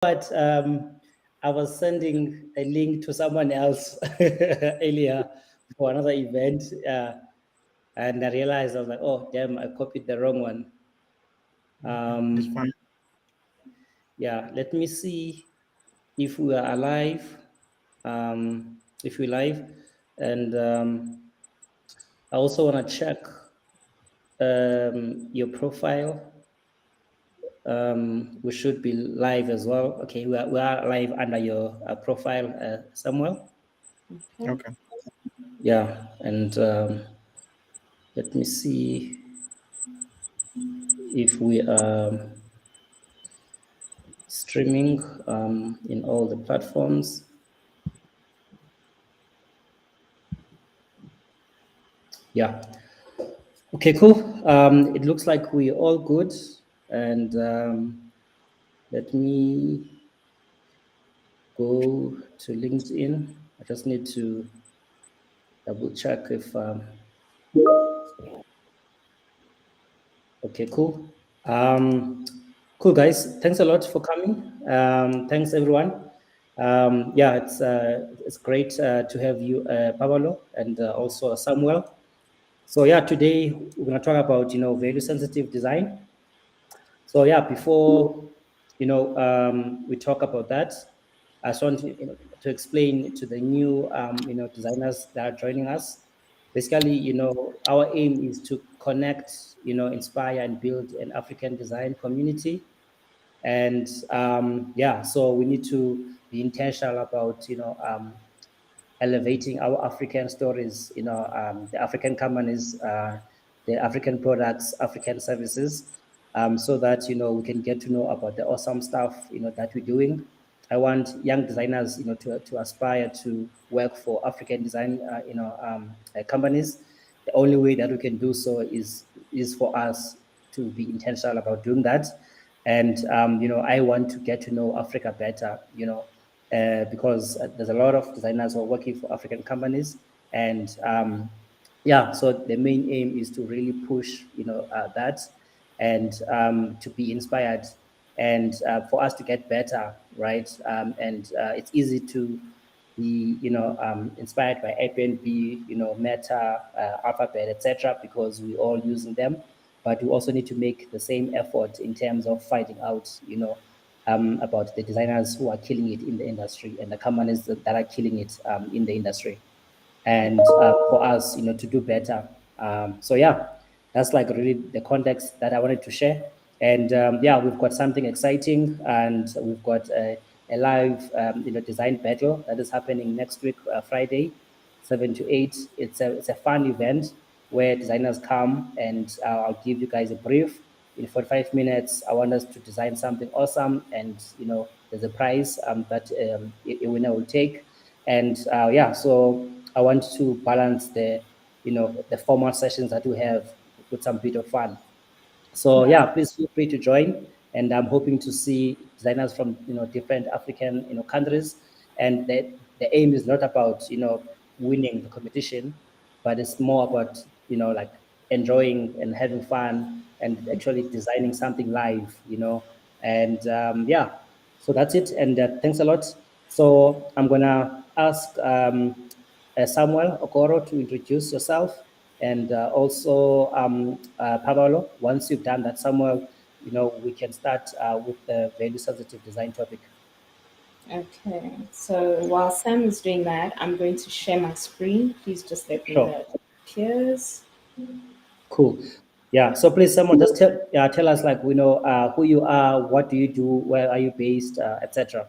But I was sending a link to someone else earlier for another event, and I realized I was like, oh damn, I copied the wrong one. It's fine. Yeah, let me see if we are alive. If we're live, and I also want to check your profile. We should be live as well. Okay, we are live under your profile, Samuel. Okay. Okay. Yeah, and let me see if we are streaming in all the platforms. Yeah. Okay, cool. It looks like we're all good. And let me go to LinkedIn. I just need to double check if, okay, cool. Cool, guys. Thanks a lot for coming. Thanks, everyone. Yeah, it's great to have you, Paballo, and also Samuel. So yeah, today we're going to talk about value sensitive design. So yeah, before we talk about that, I just want to explain to the new designers that are joining us. Basically, our aim is to connect, inspire and build an African design community. And yeah, so we need to be intentional about elevating our African stories, the African companies, the African products, African services, so that we can get to know about the awesome stuff that we're doing. I want young designers to aspire to work for African design companies. The only way that we can do so is for us to be intentional about doing that. And I want to get to know Africa better. Because there's a lot of designers who are working for African companies, and yeah, so the main aim is to really push that, and to be inspired, and for us to get better, right? And it's easy to be inspired by Airbnb, Meta, Alphabet, etc., because we all using them. But we also need to make the same effort in terms of finding out about the designers who are killing it in the industry and the companies that are killing it in the industry, and for us to do better. So yeah, that's like really the context that I wanted to share. And yeah, we've got something exciting, and we've got a live design battle that is happening next week, Friday, 7 to 8. It's a fun event where designers come, and I'll give you guys a brief in 45 minutes. I want us to design something awesome, and there's a prize that a winner will take. And yeah, so I want to balance the formal sessions that we have with some bit of fun. So Yeah. yeah, please feel free to join, and I'm hoping to see designers from different African countries. And the aim is not about winning the competition, but it's more about like enjoying and having fun and actually designing something live. And yeah, so that's it. And thanks a lot. So I'm gonna ask Samuel Okoro to introduce yourself, and also Paballo. Once you've done that, Samuel, we can start with the value sensitive design topic. Okay. So while Sam is doing that, I'm going to share my screen. Please just let me know Sure. if it appears. Cool. Yeah. So please, someone just tell us, like, we know who you are, what do you do, where are you based, etc.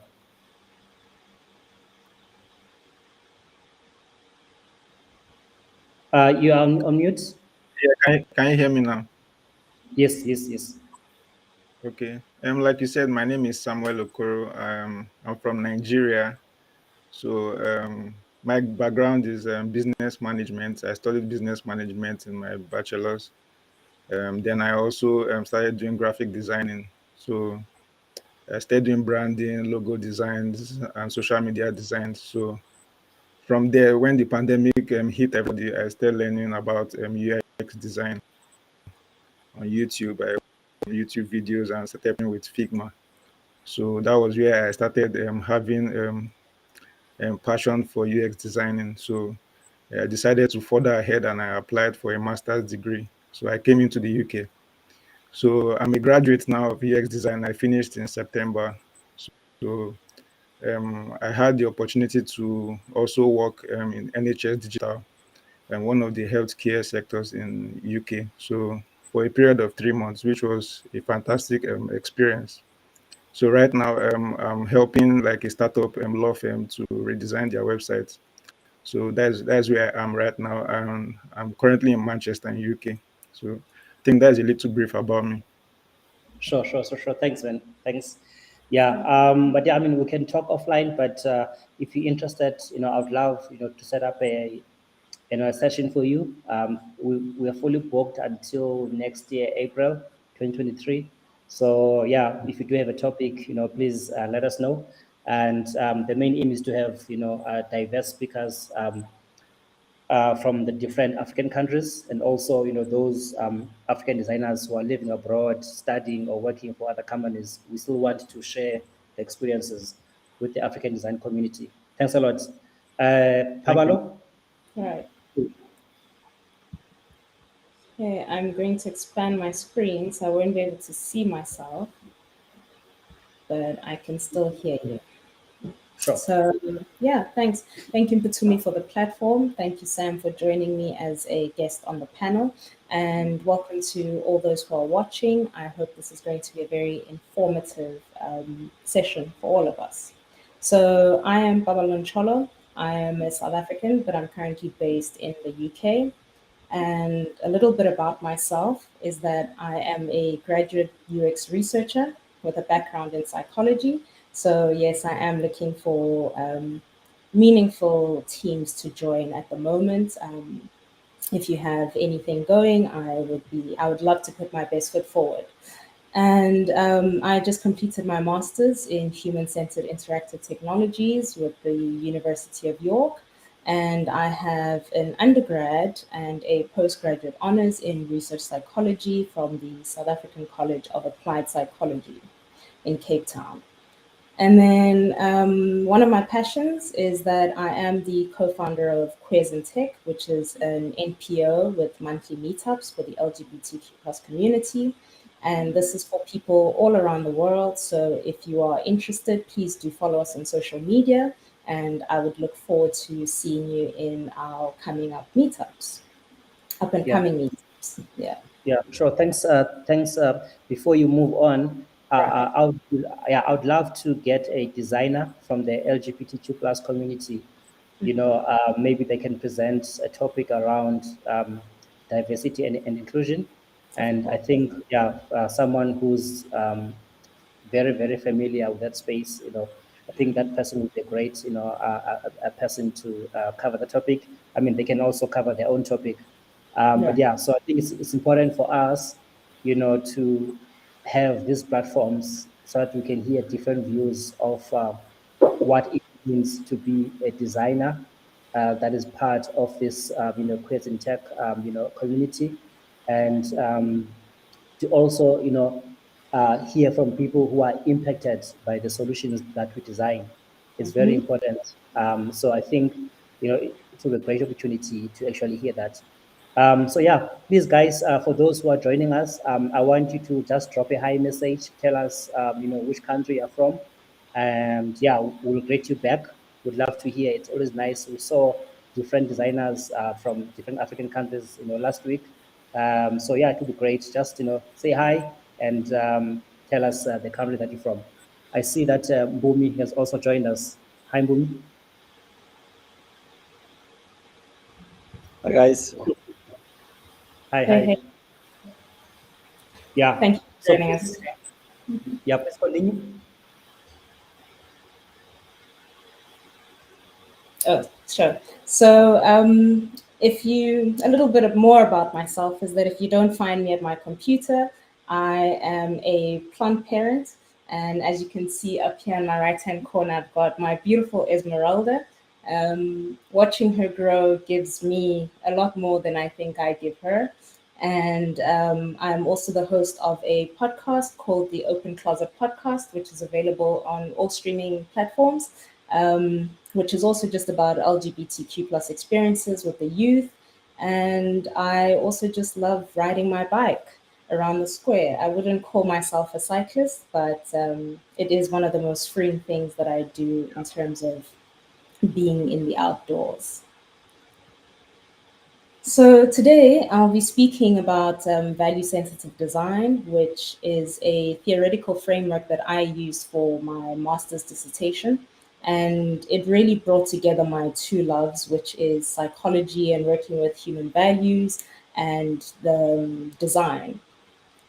You are on mute. Yeah, can you hear me now? Yes. Yes. Yes. Okay. Like you said, my name is Samuel Okoro. I'm from Nigeria. So my background is business management. I studied business management in my bachelor's. Then I also started doing graphic designing. So I started doing branding, logo designs, and social media designs. So from there, when the pandemic hit everybody, I started learning about UX design on YouTube. I YouTube videos and started playing with Figma. So that was where I started having passion for UX designing. So I decided to further ahead and I applied for a master's degree. So I came into the UK. So I'm a graduate now of UX design. I finished in September. So I had the opportunity to also work in NHS Digital, and one of the healthcare sectors in UK. So for a period of 3 months, which was a fantastic experience. So right now, I'm helping like a startup law firm to redesign their website. So that's where I am right now. I'm currently in Manchester, in UK. So I think that's a little brief about me. Sure. Thanks, man. Thanks. Yeah. But yeah, I mean, we can talk offline. But if you're interested, I'd love, to set up a session for you. We are fully booked until next year, April 2023. So yeah, if you do have a topic, please let us know. And the main aim is to have, diverse speakers. From the different African countries, and also those African designers who are living abroad, studying or working for other companies. We still want to share the experiences with the African design community. Thanks a lot, Thank you. Paballo. All right. Okay, I'm going to expand my screen so I won't be able to see myself, but I can still hear you. Sure. So yeah, thanks. Thank you, Mputumi, for the platform. Thank you, Sam, for joining me as a guest on the panel. And welcome to all those who are watching. I hope this is going to be a very informative session for all of us. So I am Paballo Ncholo. I am a South African, but I'm currently based in the UK. And a little bit about myself is that I am a graduate UX researcher with a background in psychology. So, yes, I am looking for meaningful teams to join at the moment. If you have anything going, I would love to put my best foot forward. And I just completed my master's in human centered interactive technologies with the University of York. And I have an undergrad and a postgraduate honors in research psychology from the South African College of Applied Psychology in Cape Town. And then one of my passions is that I am the co-founder of Queers in Tech, which is an NPO with monthly meetups for the LGBTQ plus community. And this is for people all around the world. So if you are interested, please do follow us on social media. And I would look forward to seeing you in our coming up meetups, up and Yeah. coming meetups. Yeah. Yeah, sure. Thanks. Before you move on, Right. I would love to get a designer from the LGBTQ plus community. Maybe they can present a topic around diversity and inclusion. Of And I course. think, yeah, someone who's very, very familiar with that space, I think that person would be a great, a person to cover the topic. I mean, they can also cover their own topic. But Yeah. yeah, so I think it's important for us, to have these platforms so that we can hear different views of what it means to be a designer that is part of this, Queers in Tech, community, and to also, hear from people who are impacted by the solutions that we design is very Mm-hmm. important. So I think, it's a great opportunity to actually hear that. So yeah, please guys, for those who are joining us, I want you to just drop a hi message, tell us, which country you're from, and yeah, we'll greet you back. Would love to hear. It's always nice. We saw different designers from different African countries, last week. So yeah, it would be great. Just say hi and tell us the country that you're from. I see that Mbumi has also joined us. Hi, Mbumi. Hi guys. Hi, Hey, hi. hey. Yeah. Thank you for So joining us. please, yeah, please continue. Oh, sure. So, if you, a little bit more about myself is that if you don't find me at my computer, I am a plant parent. And as you can see up here in my right-hand corner, I've got my beautiful Esmeralda. Watching her grow gives me a lot more than I think I give her. And I'm also the host of a podcast called the Open Closet Podcast, which is available on all streaming platforms, which is also just about LGBTQ plus experiences with the youth. And I also just love riding my bike around the square. I wouldn't call myself a cyclist, but it is one of the most freeing things that I do in terms of being in the outdoors. So today I'll be speaking about value-sensitive design, which is a theoretical framework that I used for my master's dissertation. And it really brought together my two loves, which is psychology and working with human values and the design.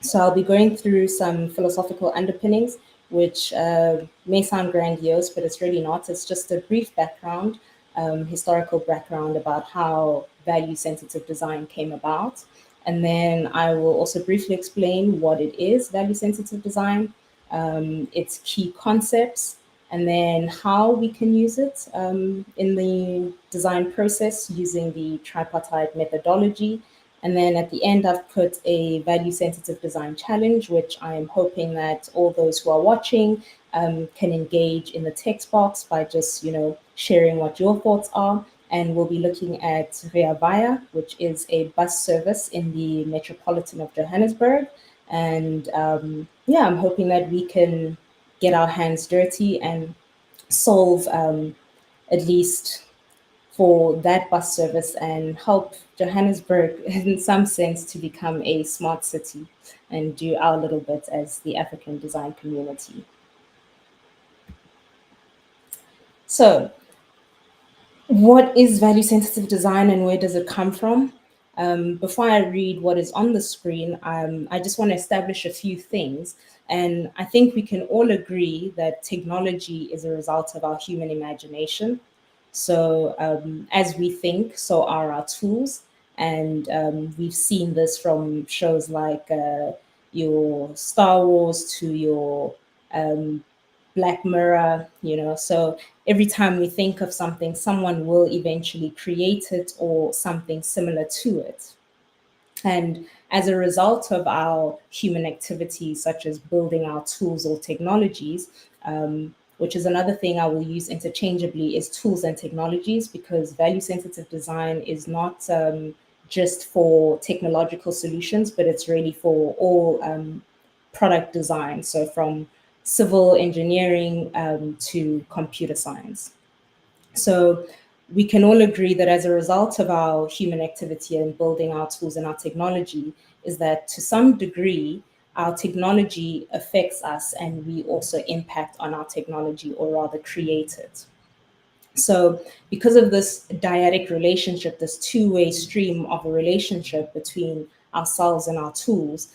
So I'll be going through some philosophical underpinnings, which may sound grandiose, but it's really not. It's just a brief background, historical background about how value-sensitive design came about. And then I will also briefly explain what it is, value-sensitive design, its key concepts, and then how we can use it in the design process using the tripartite methodology. And then at the end, I've put a value sensitive design challenge, which I am hoping that all those who are watching can engage in the text box by just, sharing what your thoughts are. And we'll be looking at Rea Vaya, which is a bus service in the Metropolitan of Johannesburg. And yeah, I'm hoping that we can get our hands dirty and solve at least for that bus service and help Johannesburg, in some sense, to become a smart city and do our little bit as the African design community. So, what is value sensitive design and where does it come from? Before I read what is on the screen, I just want to establish a few things. And I think we can all agree that technology is a result of our human imagination. So as we think, so are our tools. And we've seen this from shows like your Star Wars to your um, Black Mirror, So every time we think of something, someone will eventually create it or something similar to it. And as a result of our human activities, such as building our tools or technologies, which is another thing I will use interchangeably, is tools and technologies, because value sensitive design is not just for technological solutions, but it's really for all product design. So from civil engineering to computer science. So we can all agree that as a result of our human activity and building our tools and our technology, is that to some degree, our technology affects us and we also impact on our technology, or rather create it. So because of this dyadic relationship, this two-way stream of a relationship between ourselves and our tools,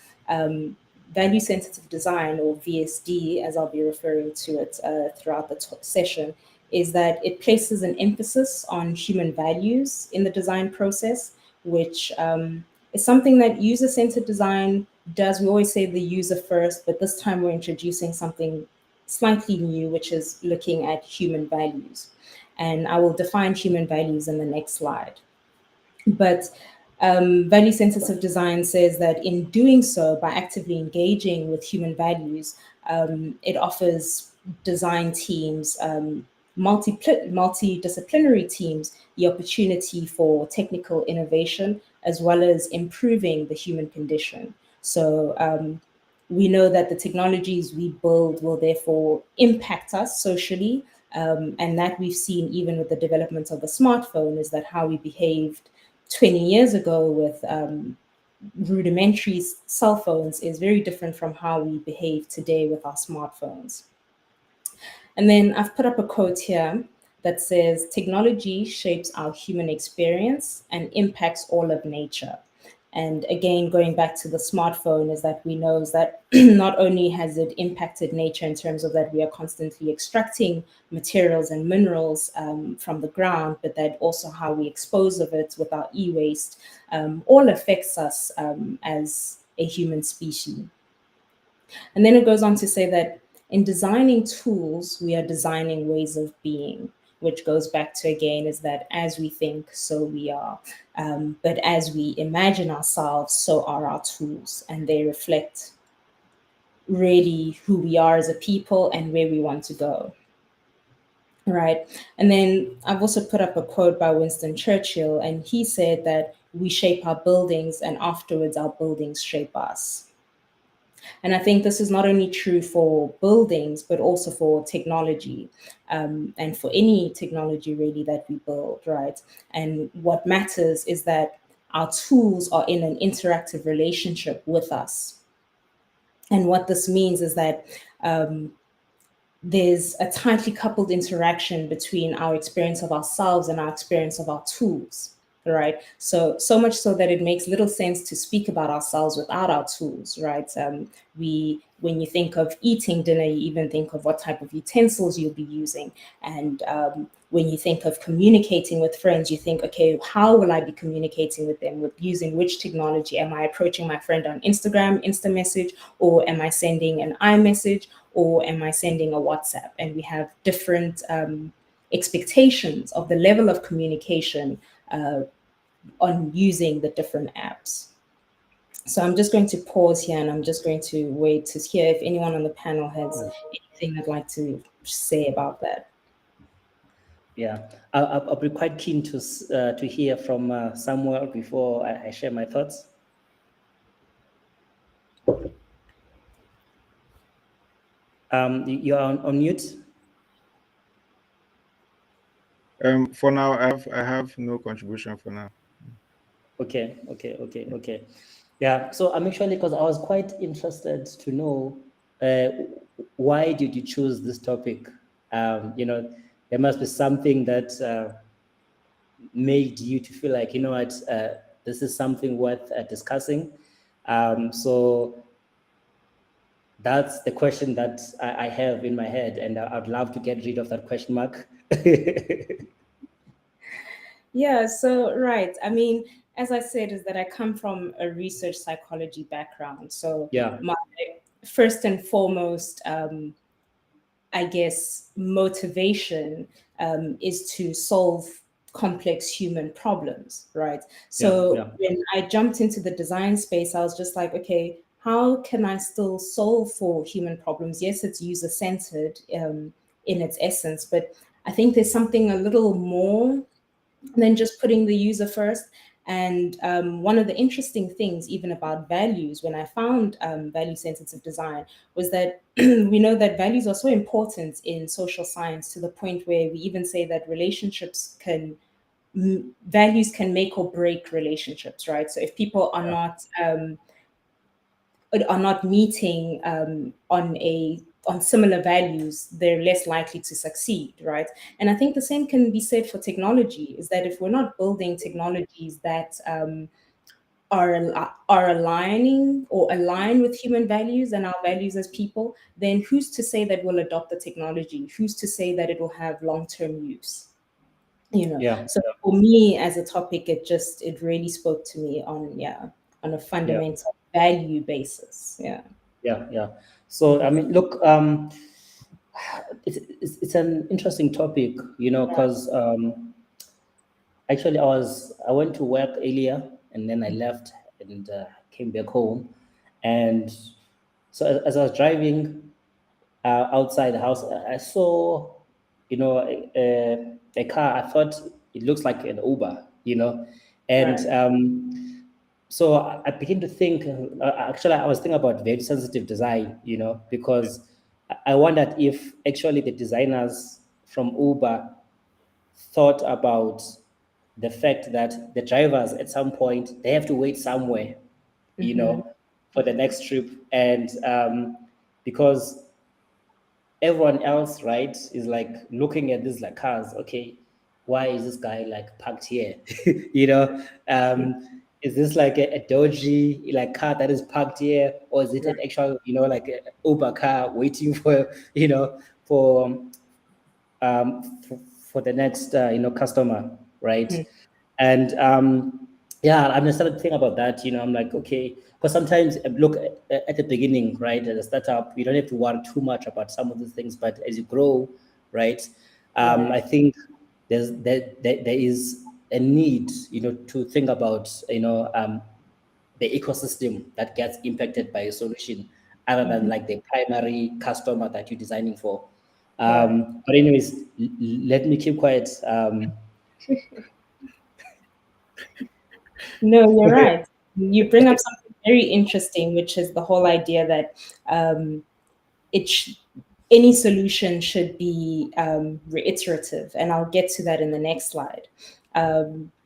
value sensitive design, or VSD, as I'll be referring to it throughout the session, is that it places an emphasis on human values in the design process, which is something that user-centered design does. We always say the user first, but this time we're introducing something slightly new, which is looking at human values. And I will define human values in the next slide. But value sensitive design says that in doing so, by actively engaging with human values, it offers design teams, multidisciplinary teams, the opportunity for technical innovation as well as improving the human condition. So we know that the technologies we build will therefore impact us socially. And that we've seen even with the development of the smartphone, is that how we behaved 20 years ago with rudimentary cell phones is very different from how we behave today with our smartphones. And then I've put up a quote here that says, technology shapes our human experience and impacts all of nature. And again, going back to the smartphone, is that we know that not only has it impacted nature in terms of that we are constantly extracting materials and minerals from the ground, but that also how we expose of it with our e-waste all affects us as a human species. And then it goes on to say that in designing tools, we are designing ways of being. which goes back to, again, is that as we think, so we are. But as we imagine ourselves, so are our tools, and they reflect really who we are as a people and where we want to go. Right. And then I've also put up a quote by Winston Churchill, and he said that we shape our buildings and afterwards our buildings shape us. And I think this is not only true for buildings, but also for technology, and for any technology really that we build, right? And what matters is that our tools are in an interactive relationship with us. And what this means is that there's a tightly coupled interaction between our experience of ourselves and our experience of our tools, right? So much so that it makes little sense to speak about ourselves without our tools, right? When you think of eating dinner, you even think of what type of utensils you'll be using. And when you think of communicating with friends, you think, okay, how will I be communicating with them? With using which technology? Am I approaching my friend on Instagram, Insta message, or am I sending an iMessage, or am I sending a WhatsApp? And we have different expectations of the level of communication on using the different apps. So I'm just going to pause here, and I'm just going to wait to hear if anyone on the panel has anything they'd like to say about that. Yeah, I'll be quite keen to hear from Samuel before I share my thoughts. You're on mute. For now, I have no contribution for now. Okay. Yeah, so I'm actually, because I was quite interested to know why did you choose this topic? There must be something that made you to feel like, what, this is something worth discussing. So that's the question that I have in my head, and I'd love to get rid of that question mark. Yeah, so right. I mean, as I said, is that I come from a research psychology background. So Yeah. my first and foremost, I guess, motivation is to solve complex human problems, right? So when I jumped into the design space, I was just like, okay, how can I still solve for human problems? Yes, it's user-centered in its essence, but I think there's something a little more than just putting the user first. And one of the interesting things, even about values, when I found value sensitive design, was that we know that values are so important in social science, to the point where we even say that values can make or break relationships, right? So if people are not meeting on similar values, they're less likely to succeed, right? And I think the same can be said for technology, is that if we're not building technologies that are aligning or align with human values and our values as people, then who's to say that we'll adopt the technology? Who's to say that it will have long-term use? So for me as a topic, it really spoke to me on a fundamental value basis. Yeah. So I mean, look, it's an interesting topic, because actually I went to work earlier, and then I left and came back home, and so as I was driving outside the house, I saw, a car. I thought it looks like an Uber, and so I began to think. Actually, I was thinking about very sensitive design, because I wondered if actually the designers from Uber thought about the fact that the drivers at some point they have to wait somewhere, for the next trip, and because everyone else, right, is like looking at these like cars. Okay, why is this guy like parked here? Is this like a dodgy like car that is parked here, or is it an actual, like a Uber car waiting for, for for the next customer, right? And I started thinking about that. I'm like, okay, because sometimes look at the beginning, right, as a startup, you don't have to worry too much about some of the things, but as you grow, right, I think there is a need, to think about, the ecosystem that gets impacted by a solution, other than like the primary customer that you're designing for. But anyways, let me keep quiet. No, you're right. You bring up something very interesting, which is the whole idea that um, it sh- any solution should be reiterative, and I'll get to that in the next slide.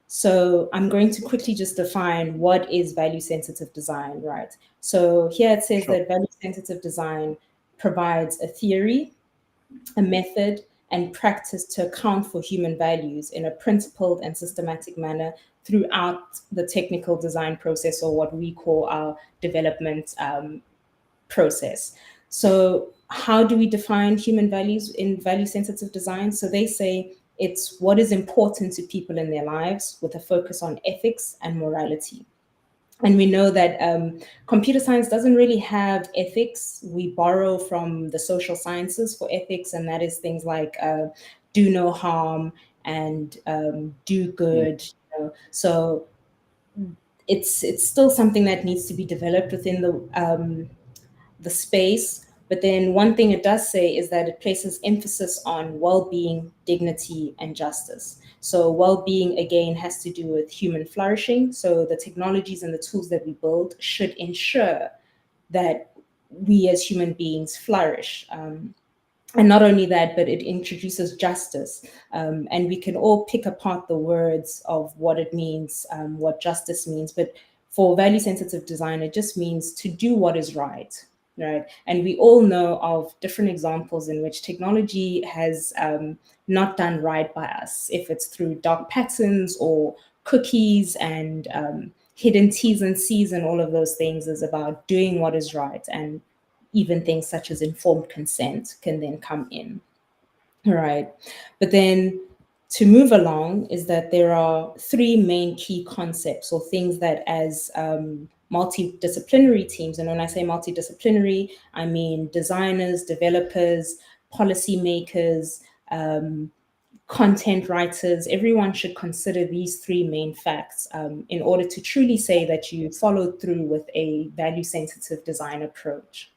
So I'm going to quickly just define what is value-sensitive design, right? So here it says Sure. that value-sensitive design provides a theory, a method, and practice to account for human values in a principled and systematic manner throughout the technical design process, or what we call our development process. So, how do we define human values in value sensitive design? So, they say it's what is important to people in their lives with a focus on ethics and morality. And we know that computer science doesn't really have ethics. We borrow from the social sciences for ethics, and that is things like do no harm and do good. So it's still something that needs to be developed within the space. But then one thing it does say is that it places emphasis on well-being, dignity, and justice. So well-being again has to do with human flourishing. So the technologies and the tools that we build should ensure that we as human beings flourish. And not only that, but it introduces justice. And we can all pick apart the words of what it means, what justice means. But for value sensitive design, it just means to do what is right. Right. And we all know of different examples in which technology has not done right by us, if it's through dark patterns or cookies and hidden T's and C's and all of those things, is about doing what is right. And even things such as informed consent can then come in. All right. But then to move along is that there are three main key concepts, or things that as multidisciplinary teams, and when I say multidisciplinary, I mean designers, developers, policymakers, content writers, everyone should consider these three main facts in order to truly say that you followed through with a value sensitive design approach.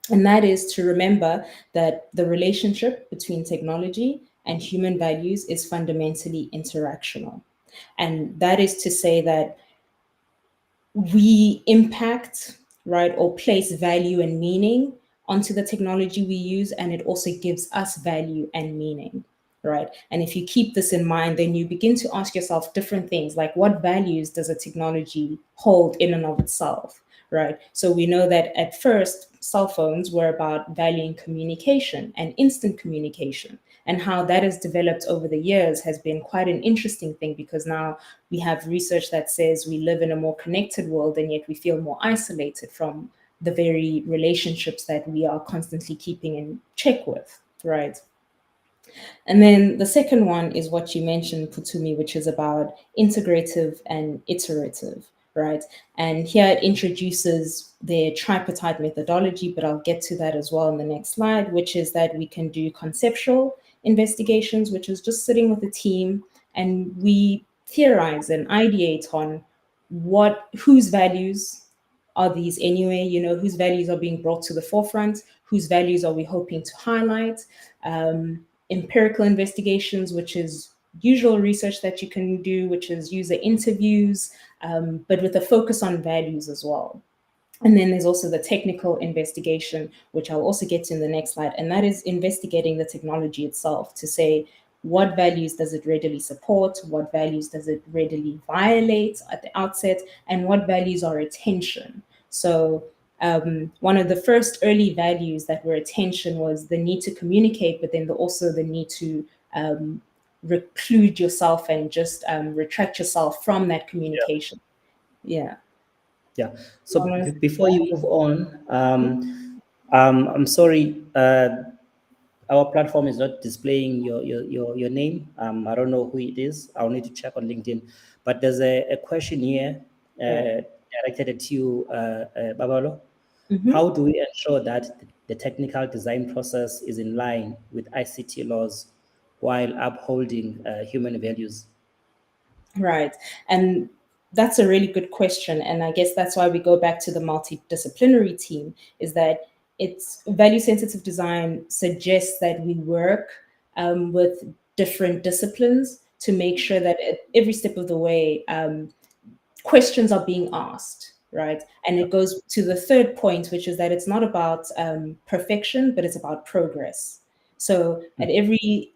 And that is to remember that the relationship between technology and human values is fundamentally interactional. And that is to say that we impact, right, or place value and meaning onto the technology we use, and it also gives us value and meaning, right? And if you keep this in mind, then you begin to ask yourself different things, like what values does a technology hold in and of itself, right? So we know that at first, cell phones were about valuing communication and instant communication. And how that has developed over the years has been quite an interesting thing, because now we have research that says we live in a more connected world, and yet we feel more isolated from the very relationships that we are constantly keeping in check with, right? And then the second one is what you mentioned, Putumi, which is about integrative and iterative, right? And here it introduces the tripartite methodology, but I'll get to that as well in the next slide, which is that we can do conceptual investigations, which is just sitting with a team and we theorize and ideate on whose values are these anyway, whose values are being brought to the forefront, whose values are we hoping to highlight. Empirical investigations, which is usual research that you can do, which is user interviews, but with a focus on values as well. And then there's also the technical investigation, which I'll also get to in the next slide. And that is investigating the technology itself to say, what values does it readily support? What values does it readily violate at the outset? And what values are attention? So one of the first early values that were attention was the need to communicate, but then also the need to reclude yourself and just retract yourself from that communication. Yeah. Yeah. So before you move on, I'm sorry, our platform is not displaying your name. I don't know who it is. I'll need to check on LinkedIn. But there's a question here directed at you, Paballo. How do we ensure that the technical design process is in line with ICT laws while upholding human values? Right. And that's a really good question. And I guess that's why we go back to the multidisciplinary team, is that it's value sensitive design suggests that we work with different disciplines to make sure that at every step of the way, questions are being asked, right? And it goes to the third point, which is that it's not about perfection, but it's about progress. So at every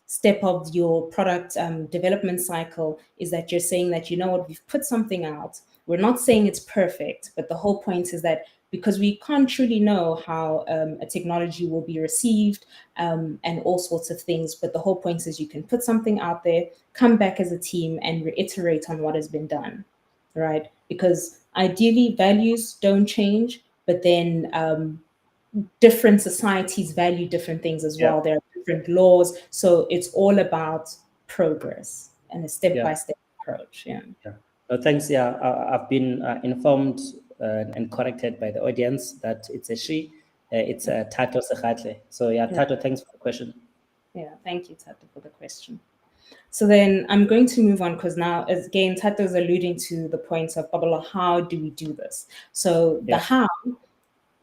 step of your product development cycle is that you're saying that, you know what, we've put something out. We're not saying it's perfect, but the whole point is that because we can't truly know how a technology will be received and all sorts of things. But the whole point is you can put something out there, come back as a team and reiterate on what has been done, right? Because ideally values don't change, but then different societies value different things as Yeah. well. There are different laws. So it's all about progress and a step-by-step approach. Yeah. Yeah. Thanks. Yeah, I've been informed and corrected by the audience that it's a she. It's Tato Sekhatle. So yeah, Tato, thanks for the question. Yeah. Thank you, Tato, for the question. So then I'm going to move on because now, again, Tato is alluding to the points of Paballo, how do we do this? So the how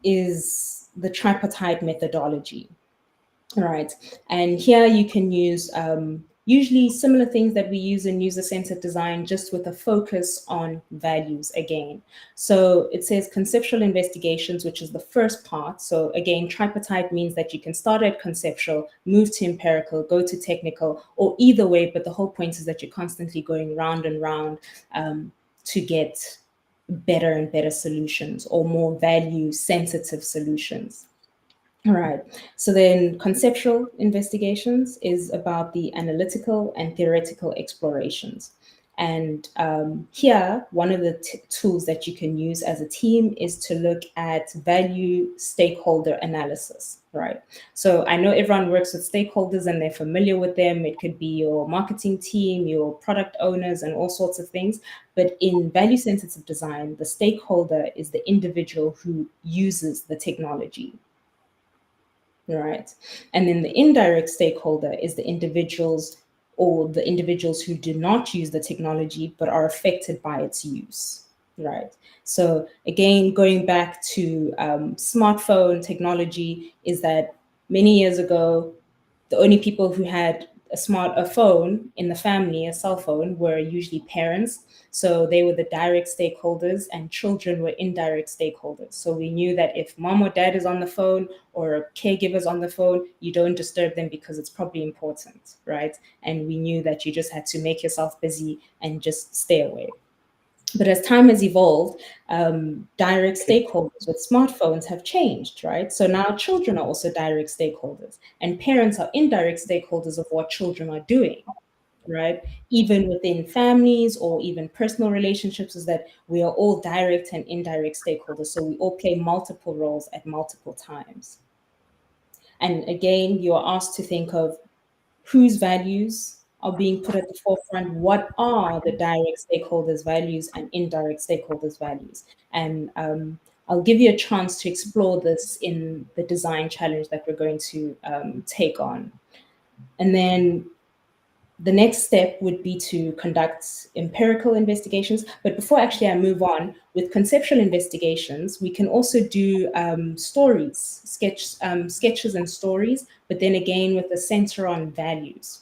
is the tripartite methodology. Right. And here you can use usually similar things that we use in user-centered design, just with a focus on values again. So it says conceptual investigations, which is the first part. So again, tripartite means that you can start at conceptual, move to empirical, go to technical, or either way. But the whole point is that you're constantly going round and round to get better and better solutions or more value-sensitive solutions. All right. So then conceptual investigations is about the analytical and theoretical explorations. And here, one of the tools that you can use as a team is to look at value stakeholder analysis, right? So I know everyone works with stakeholders and they're familiar with them. It could be your marketing team, your product owners, and all sorts of things. But in value sensitive design, the stakeholder is the individual who uses the technology. Right. And then the indirect stakeholder is the individuals or the individuals who do not use the technology but are affected by its use. Right. So again, going back to smartphone technology, is that many years ago, the only people who had a phone in the family, a cell phone, were usually parents. So they were the direct stakeholders and children were indirect stakeholders. So we knew that if mom or dad is on the phone or a caregiver's on the phone, you don't disturb them because it's probably important, right? And we knew that you just had to make yourself busy and just stay away. But as time has evolved, direct stakeholders with smartphones have changed, right? So now children are also direct stakeholders, and parents are indirect stakeholders of what children are doing, right? Even within families or even personal relationships, is that we are all direct and indirect stakeholders. So we all play multiple roles at multiple times. And again, you are asked to think of whose values are being put at the forefront, what are the direct stakeholders' values and indirect stakeholders' values. And I'll give you a chance to explore this in the design challenge that we're going to take on. And then the next step would be to conduct empirical investigations. But before actually I move on, with conceptual investigations, we can also do stories, sketches and stories, but then again with a center on values.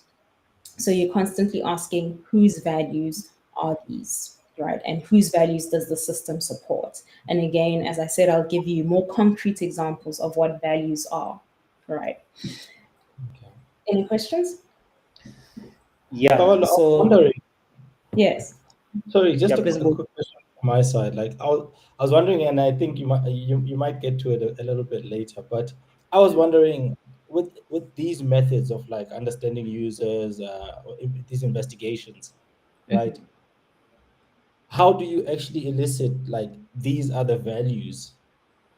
So you're constantly asking whose values are these, right? And whose values does the system support? And again, as I said, I'll give you more concrete examples of what values are, right? Okay. Any questions? Yeah. Paballo, I was So wondering, Yes. sorry, just yeah, a, please a go. quick question from my side. Like I was wondering, and I think you might get to it a little bit later, but I was wondering with these methods of like understanding users, these investigations, right? How do you actually elicit like these other values,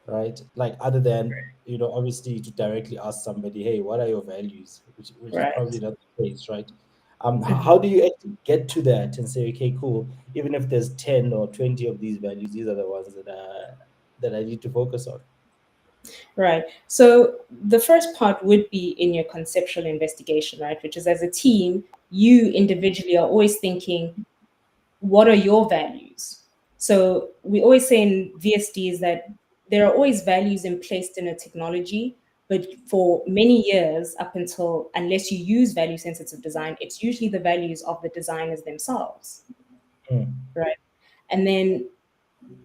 right? Like other than obviously to directly ask somebody, hey, what are your values? Which is Right. probably not the case, right? How do you actually get to that and say, okay, cool, even if there's 10 or 20 of these values, these are the ones that I need to focus on? Right. So the first part would be in your conceptual investigation, right? Which is, as a team, you individually are always thinking, what are your values? So we always say in VSD is that there are always values in placed in a technology, but for many years, up until, unless you use value sensitive design, it's usually the values of the designers themselves, right? And then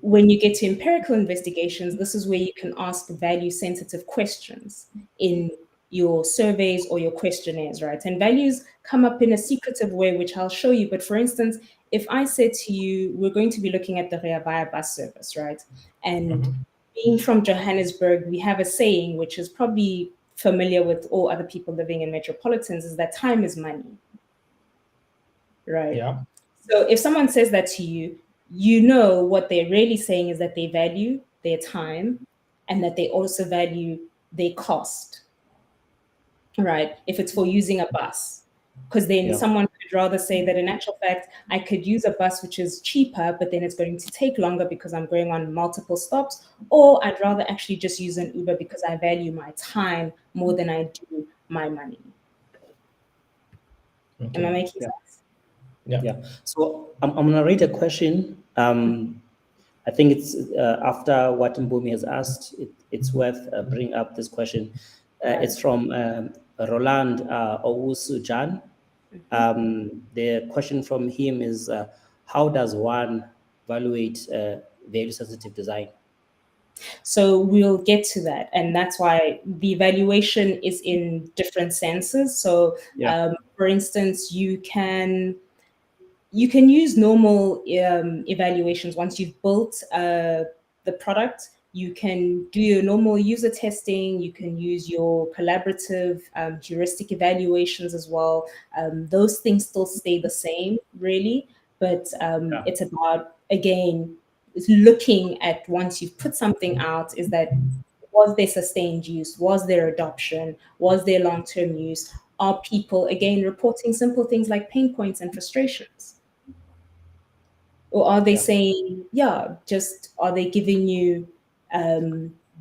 when you get to empirical investigations, this is where you can ask value sensitive questions in your surveys or your questionnaires, right? And values come up in a secretive way, which I'll show you. But for instance, if I said to you, we're going to be looking at the Rea Vaya bus service, right? And being from Johannesburg, we have a saying, which is probably familiar with all other people living in metropolitans, is that time is money, right? Yeah. So if someone says that to you, you know what they're really saying is that they value their time and that they also value their cost, right? If it's for using a bus. Because then Yeah. someone could rather say that in actual fact, I could use a bus which is cheaper, but then it's going to take longer because I'm going on multiple stops. Or I'd rather actually just use an Uber because I value my time more than I do my money. Am I Okay. making Yeah. sense? Yeah. Yeah. So I'm gonna read a question. I think it's after what Mbumi has asked, it's worth bringing up this question. Right. It's from Roland Owusu Jan. The question from him is, how does one evaluate value sensitive design? So we'll get to that. And that's why the evaluation is in different senses. So, Yeah. for instance, you can use normal evaluations once you've built the product. You can do your normal user testing. You can use your collaborative heuristic evaluations as well. Those things still stay the same, really, but Yeah. it's about, again, looking at, once you've put something out, is that, was there sustained use? Was there adoption? Was there long-term use? Are people, again, reporting simple things like pain points and frustrations? Or are they Yeah. saying, yeah, just are they giving you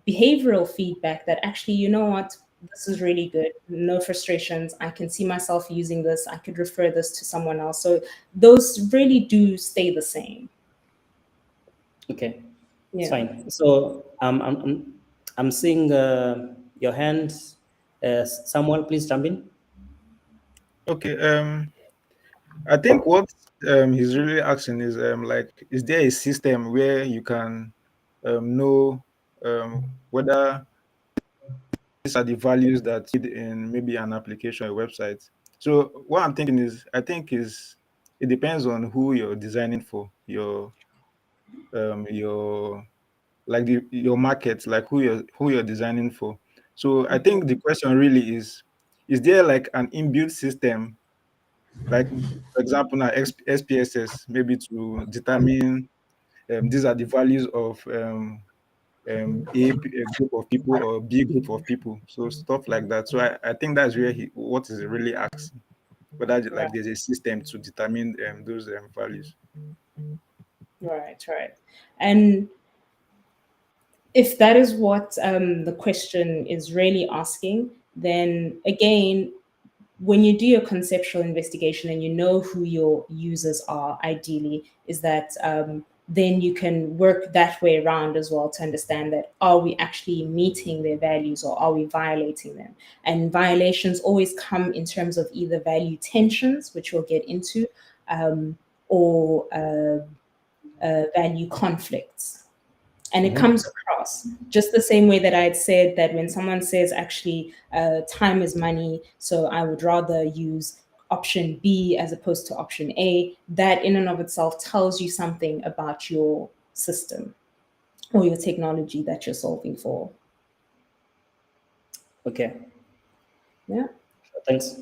behavioral feedback that actually, you know what, this is really good, no frustrations, I can see myself using this, I could refer this to someone else. So those really do stay the same. Okay. It's Yeah. fine. So I'm seeing your hand. Samuel, please jump in. Okay. I think what he's really asking is like, is there a system where you can know whether these are the values that you need in maybe an application or website? So what I'm thinking is, I think is it depends on who you're designing for, your like your market, like who you're designing for. So I think the question really is there like an inbuilt system, like for example now SPSS, maybe to determine these are the values of a group of people or B group of people, so stuff like that. So I think that's where what is really asking, whether Right, like there's a system to determine those values. right. And if that is what the question is really asking, then again, when you do your conceptual investigation and you know who your users are, ideally, is that then you can work that way around as well to understand that, are we actually meeting their values or are we violating them? And violations always come in terms of either value tensions, which we'll get into, or value conflicts. And it comes across just the same way that I had said that when someone says, actually, time is money, so I would rather use option B as opposed to option A, that in and of itself tells you something about your system or your technology that you're solving for. Okay. Yeah. Thanks.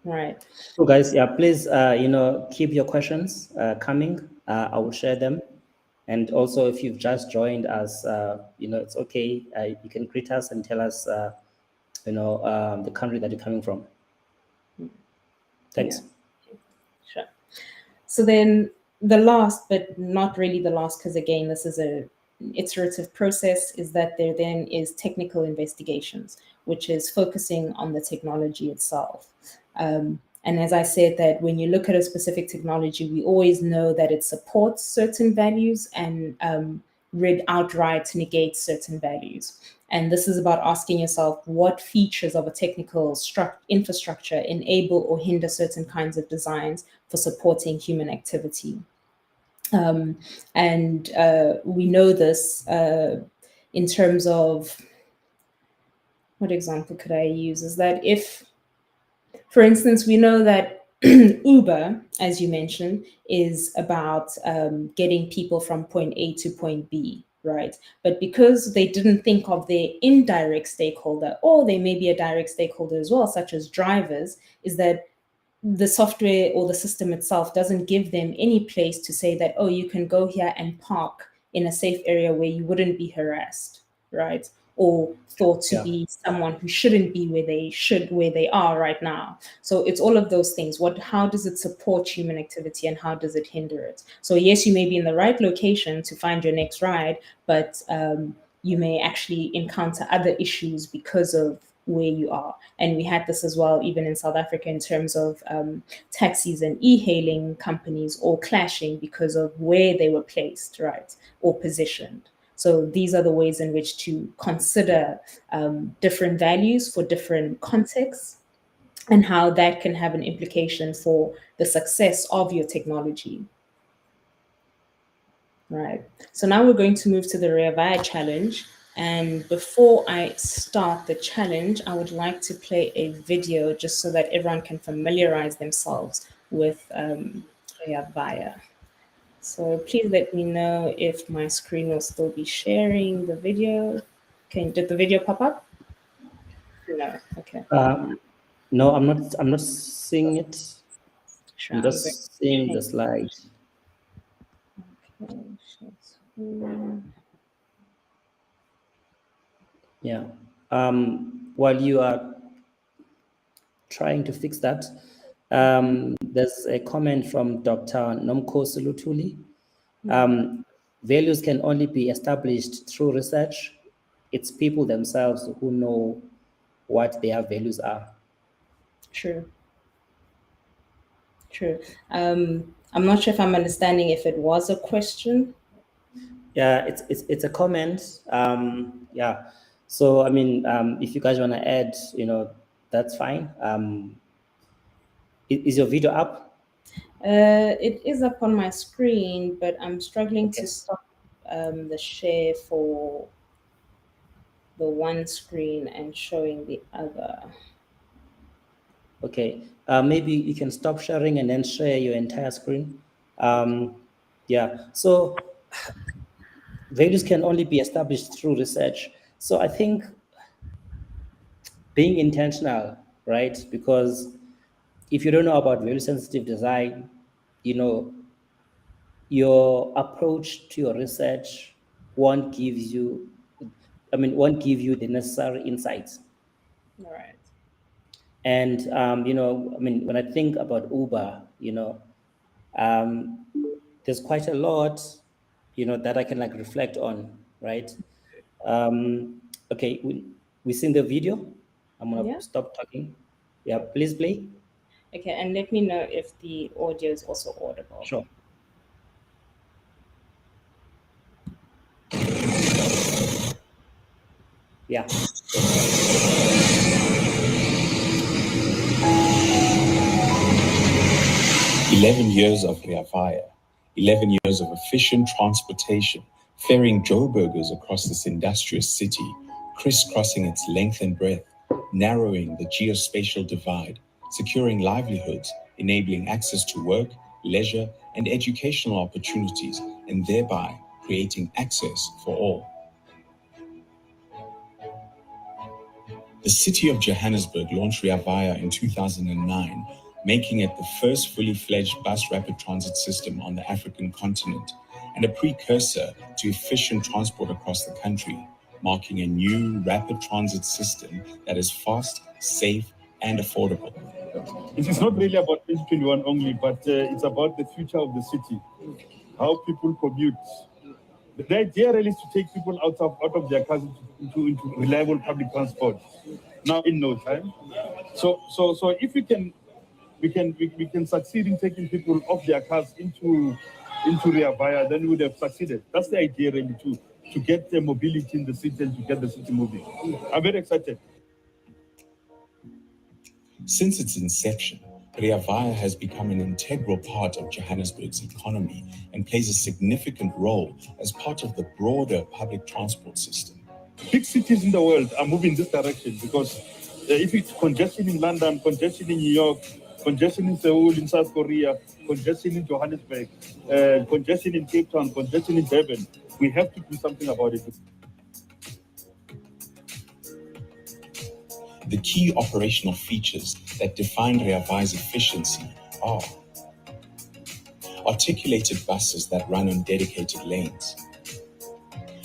Right. So guys, yeah, please, keep your questions coming. I will share them. And also, if you've just joined us, it's okay. You can greet us and tell us, the country that you're coming from. Yeah. Thanks. Sure. So then the last, but not really the last, because again, this is a iterative process is that there then is technical investigations, which is focusing on the technology itself. And as I said, that when you look at a specific technology, we always know that it supports certain values and read outright negates certain values. And this is about asking yourself what features of a technical infrastructure enable or hinder certain kinds of designs for supporting human activity. And we know this in terms of, what example could I use? Is that if, for instance, we know that Uber, as you mentioned, is about getting people from point A to point B, right? But because they didn't think of their indirect stakeholder, or they may be a direct stakeholder as well, such as drivers, is that the software or the system itself doesn't give them any place to say that, oh, you can go here and park in a safe area where you wouldn't be harassed, right? Or thought to be someone who shouldn't be where they are right now. So it's all of those things. How does it support human activity and how does it hinder it? So yes, you may be in the right location to find your next ride, but you may actually encounter other issues because of where you are. And we had this as well, even in South Africa, in terms of taxis and e-hailing companies all clashing because of where they were placed, right, or positioned. So these are the ways in which to consider different values for different contexts and how that can have an implication for the success of your technology. Right. So now we're going to move to the Rea Vaya challenge. And before I start the challenge, I would like to play a video just so that everyone can familiarize themselves with Rea Vaya. So please let me know if my screen will still be sharing the video. Did the video pop up? No. Okay. No, I'm not. I'm not seeing it. Sure, I'm just seeing the slide. Okay. Share screen. Yeah. While you are trying to fix that, there's a comment from Dr. Nomkhosi Luthuli. Values can only be established through research. It's people themselves who know what their values are. True. True. I'm not sure if I'm understanding if it was a question. Yeah, it's a comment. Yeah. So I mean, if you guys want to add, that's fine. Is your video up? It is up on my screen, but I'm struggling Okay. to stop the share for the one screen and showing the other. Okay. Maybe you can stop sharing and then share your entire screen. Yeah. So values can only be established through research. So I think being intentional, right? Because if you don't know about value sensitive design, your approach to your research won't give you the necessary insights. All right. And when I think about Uber, there's quite a lot that I can reflect on, right? Okay, we seen the video. I'm gonna Yeah. stop talking. Yeah, please play. Okay, and let me know if the audio is also audible. Sure. Yeah. 11 years of Rea Vaya, 11 years of efficient transportation, ferrying Joburgers across this industrious city, crisscrossing its length and breadth, narrowing the geospatial divide, securing livelihoods, enabling access to work, leisure, and educational opportunities, and thereby creating access for all. The city of Johannesburg launched Rea Vaya in 2009, making it the first fully fledged bus rapid transit system on the African continent and a precursor to efficient transport across the country, marking a new rapid transit system that is fast, safe, and affordable. It is not really about 2021 only, but it's about the future of the city, how people commute, The idea really is to take people out of their cars into reliable public transport now in no time. So if we can succeed in taking people off their cars into Rea Vaya, then we would have succeeded. That's the idea really, to get the mobility in the city and to get the city moving. I'm very excited. Since its inception, Rea Vaya has become an integral part of Johannesburg's economy and plays a significant role as part of the broader public transport system. Big cities in the world are moving this direction because if it's congestion in London, congestion in New York, congestion in Seoul, in South Korea, congestion in Johannesburg, congestion in Cape Town, congestion in Durban, we have to do something about it. The key operational features that define Rea Vaya's efficiency are articulated buses that run on dedicated lanes,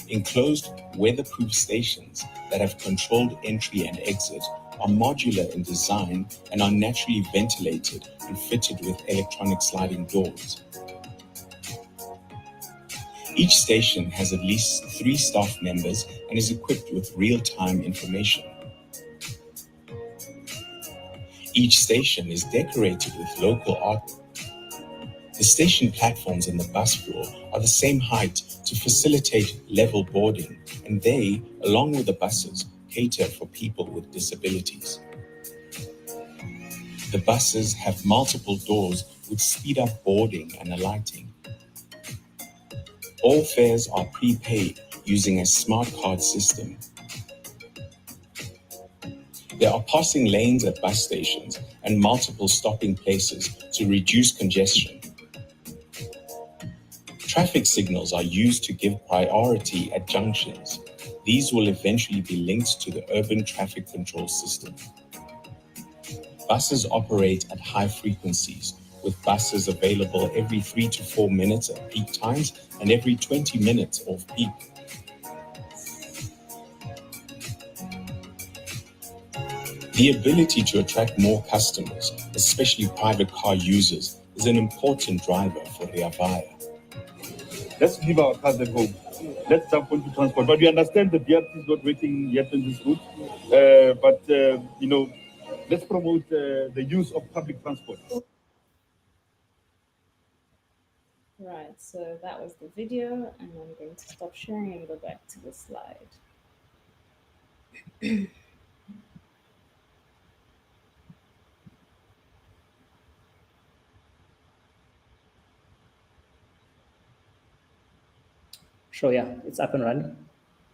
enclosed weatherproof stations that have controlled entry and exit, are modular in design and are naturally ventilated and fitted with electronic sliding doors. Each station has at least 3 staff members and is equipped with real-time information. Each station is decorated with local art. The station platforms and the bus floor are the same height to facilitate level boarding, and they, along with the buses, cater for people with disabilities. The buses have multiple doors with speed-up boarding and alighting. All fares are prepaid using a smart card system. There are passing lanes at bus stations and multiple stopping places to reduce congestion. Traffic signals are used to give priority at junctions. These will eventually be linked to the urban traffic control system. Buses operate at high frequencies, with buses available every 3 to 4 minutes at peak times and every 20 minutes off peak. The ability to attract more customers, especially private car users, is an important driver for Rea Vaya. Let's leave our cars at home. Let's jump onto transport. But we understand the BRT is not working yet in this route. Let's promote the use of public transport. Right, so that was the video, and I'm going to stop sharing and go back to the slide. Sure, yeah, it's up and running.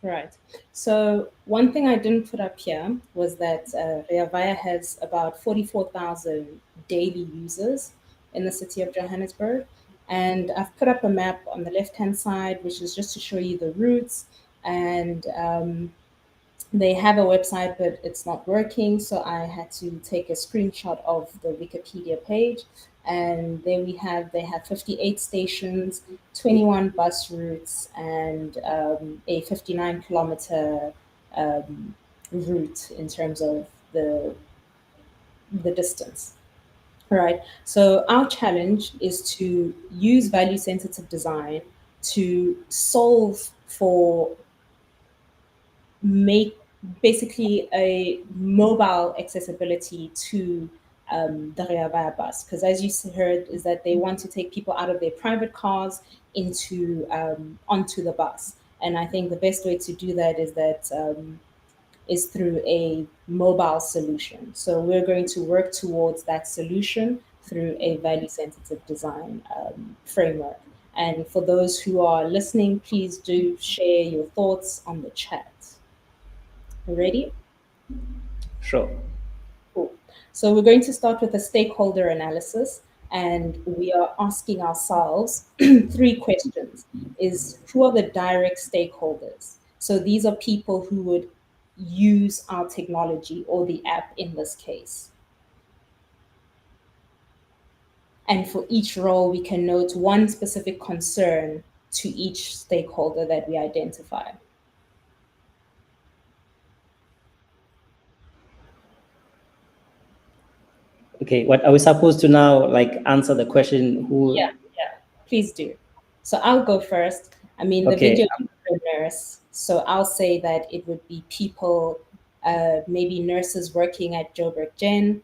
Right. So one thing I didn't put up here was that Rea Vaya has about 44,000 daily users in the city of Johannesburg. And I've put up a map on the left-hand side, which is just to show you the routes. And they have a website, but it's not working. So I had to take a screenshot of the Wikipedia page. And there we have, they have 58 stations, 21 bus routes, and a 59-kilometer route in terms of the distance. All right, so our challenge is to use value-sensitive design to solve for basically a mobile accessibility to the Rea Vaya bus, because as you heard, is that they want to take people out of their private cars into onto the bus, and I think the best way to do that is through a mobile solution. So we're going to work towards that solution through a value-sensitive design framework. And for those who are listening, please do share your thoughts on the chat. Ready? Sure. Cool. So we're going to start with a stakeholder analysis, and we are asking ourselves 3 questions. Who are the direct stakeholders? So these are people who would use our technology or the app in this case. And for each role, we can note one specific concern to each stakeholder that we identify. Okay, what are we supposed to now, like, answer the question who? Yeah, please do. So I'll go first. I mean, the Okay. video is a nurse, so I'll say that it would be people, maybe nurses working at Joburg Gen,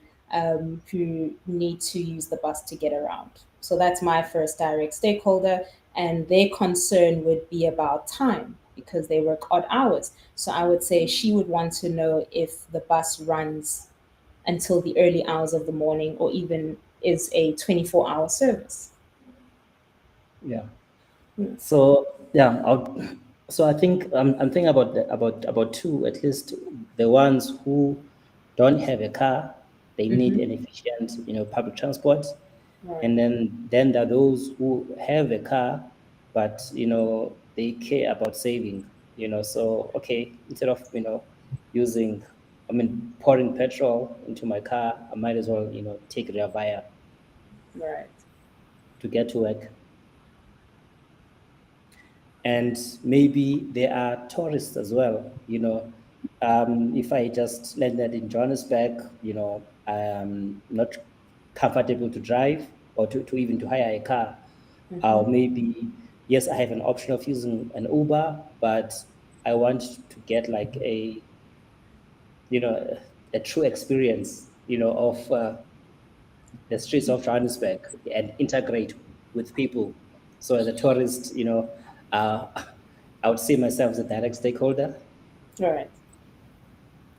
who need to use the bus to get around. So that's my first direct stakeholder, and their concern would be about time because they work odd hours. So I would say she would want to know if the bus runs until the early hours of the morning or even is a 24-hour service. Yeah. Hmm. So yeah, so I think I'm thinking about about two at least. The ones who don't have a car, they need an efficient, public transport, Right. and then there are those who have a car, but they care about saving. So okay, instead of using, pouring petrol into my car, I might as well take Ria Vaya Right. to get to work. And maybe there are tourists as well. If I just landed in Johannesburg, I'm not comfortable to drive or to even to hire a car. Or maybe, yes, I have an option of using an Uber, but I want to get like a true experience, of the streets of Johannesburg and integrate with people. So as a tourist, uh, I would see myself as a direct stakeholder. Right.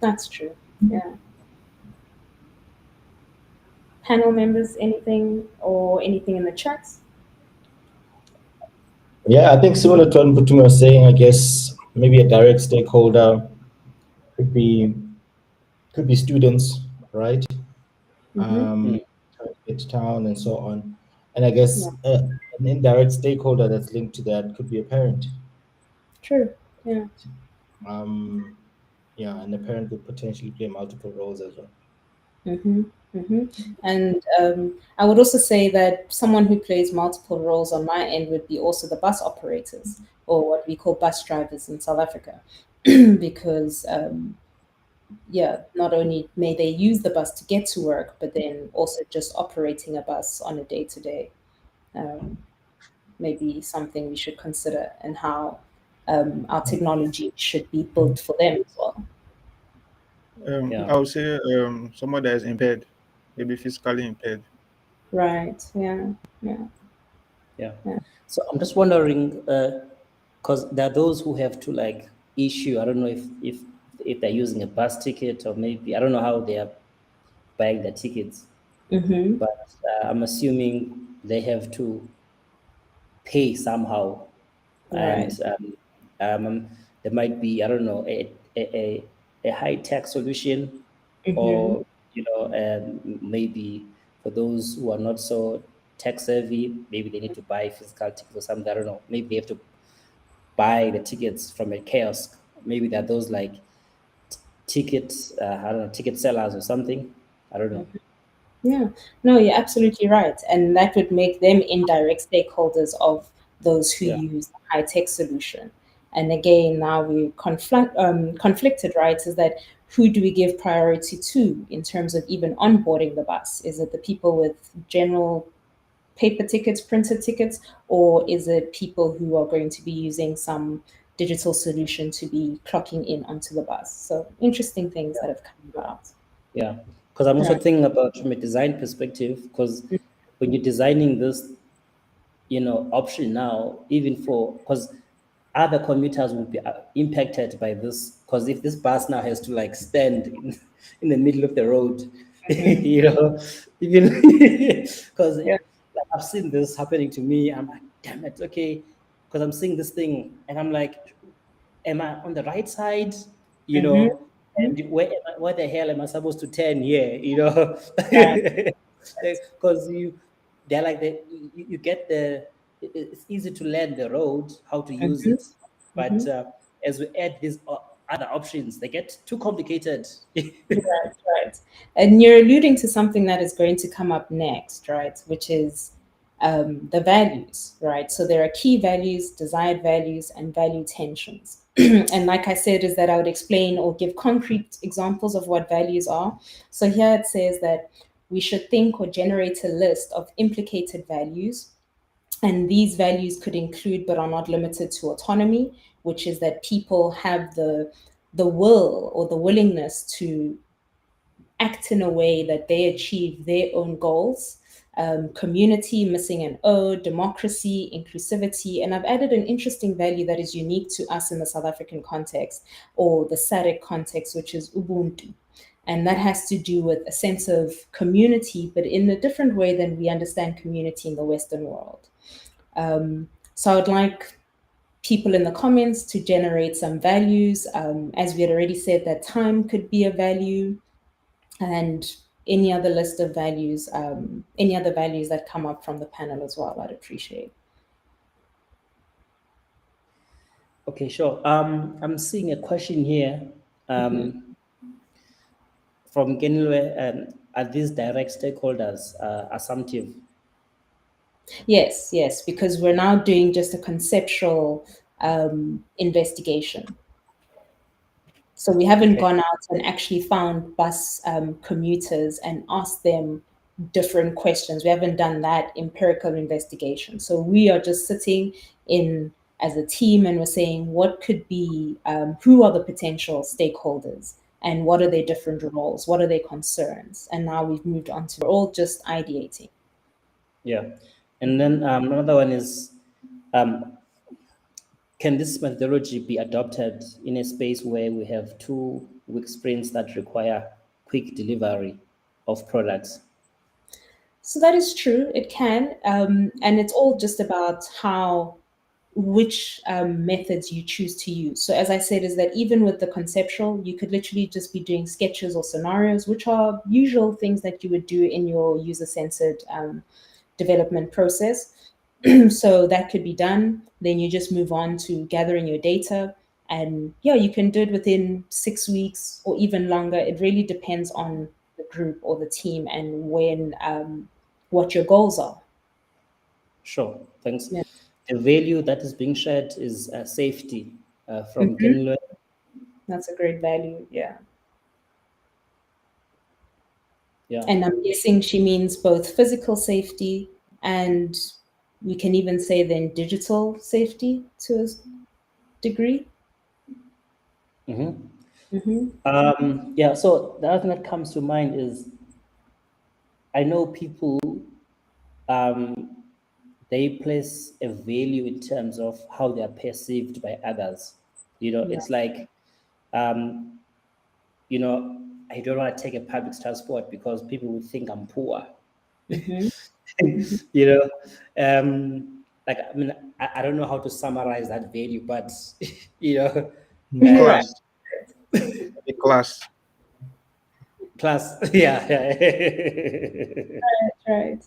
That's true. Yeah. Panel members, anything or anything in the chats? Yeah, I think similar to what Putumi was saying, I guess maybe a direct stakeholder could be students, right? Mm-hmm. Mm, Trying to get to town and so on. And I Yeah. guess an indirect stakeholder that's linked to that could be a parent. True. Yeah. Um, yeah, and the parent could potentially play multiple roles as well. Mm-hmm. Mm-hmm. And I would also say that someone who plays multiple roles on my end would be also the bus operators, or what we call bus drivers in South Africa, because yeah, not only may they use the bus to get to work, but then also just operating a bus on a day to day, maybe something we should consider, and how our technology should be built for them as well. yeah, I would say someone that is impaired, maybe physically impaired. Right. Yeah. Yeah. yeah. Yeah. So I'm just wondering, because there are those who have to like issue. I don't know if they're using a bus ticket, or maybe I don't know how they are buying the tickets, Mm-hmm. but I'm assuming they have to pay somehow, and Right. there might be, I don't know, a high tech solution, Mm-hmm. or maybe for those who are not so tech savvy, maybe they need to buy physical tickets or something. I don't know. Maybe they have to buy the tickets from a kiosk. Maybe there are those like tickets, I don't know, ticket sellers or something. I don't know. Yeah, no, you're absolutely right. And that would make them indirect stakeholders of those who Yeah, use the high tech solution. And again, now we conflicted, right? Is that who do we give priority to in terms of even onboarding the bus? Is it the people with general paper tickets, printed tickets, or is it people who are going to be using some digital solution to be clocking in onto the bus? So interesting things that have come about. yeah. Because I'm also Right. thinking about from a design perspective, because when you're designing this, option now, even for, because other commuters will be impacted by this. Because if this bus now has to like stand in the middle of the road, even because Yeah. like, I've seen this happening to me. I'm like, damn it, okay, because I'm seeing this thing and I'm like, am I on the right side? You Mm-hmm. know, and where the hell am I supposed to turn here? Right. Because they're like you get it's easy to learn the road, how to use Mhm, it, but mhm. as we add these other options, they get too complicated. Right, right. And you're alluding to something that is going to come up next, right? Which is the values, right? So there are key values, desired values, and value tensions. And like I said, is that I would explain or give concrete examples of what values are. So here it says that we should think or generate a list of implicated values And these values could include, but are not limited to, autonomy, which is that people have the will or the willingness to act in a way that they achieve their own goals. Community, missing an O, democracy, inclusivity. And I've added an interesting value that is unique to us in the South African context, or the SADC context, which is Ubuntu. And that has to do with a sense of community, but in a different way than we understand community in the Western world. So I would like people in the comments to generate some values. As we had already said, that time could be a value, and any other list of values, any other values that come up from the panel as well, I'd appreciate. Okay, sure. I'm seeing a question here from Genilwe. Are these direct stakeholders assumptive? Yes, because we're now doing just a conceptual investigation. So we haven't gone out and actually found bus commuters and asked them different questions. We haven't done that empirical investigation. So we are just sitting in as a team and we're saying what could be, who are the potential stakeholders and what are their different roles? What are their concerns? And now we've moved on to, we're all just ideating. Yeah. And then another one is, can this methodology be adopted in a space where we have 2-week sprints that require quick delivery of products? So that is true, it can. And it's all just about which methods you choose to use. So as I said, is that even with the conceptual, you could literally just be doing sketches or scenarios, which are usual things that you would do in your user-centered development process. So that could be done. Then you just move on to gathering your data. And yeah, you can do it within 6 weeks or even longer. It really depends on the group or the team and what your goals are. Sure, thanks. Yeah. The value that is being shared is safety from Genilwe. That's a great value, yeah. Yeah. And I'm guessing she means both physical safety and we can even say then digital safety to a degree. Yeah, so the other thing that comes to mind is, I know people, they place a value in terms of how they are perceived by others. It's like, I don't want to take a public transport because people will think I'm poor. Like, I mean, I don't know how to summarize that value, but, Class. The class. class, yeah. Right.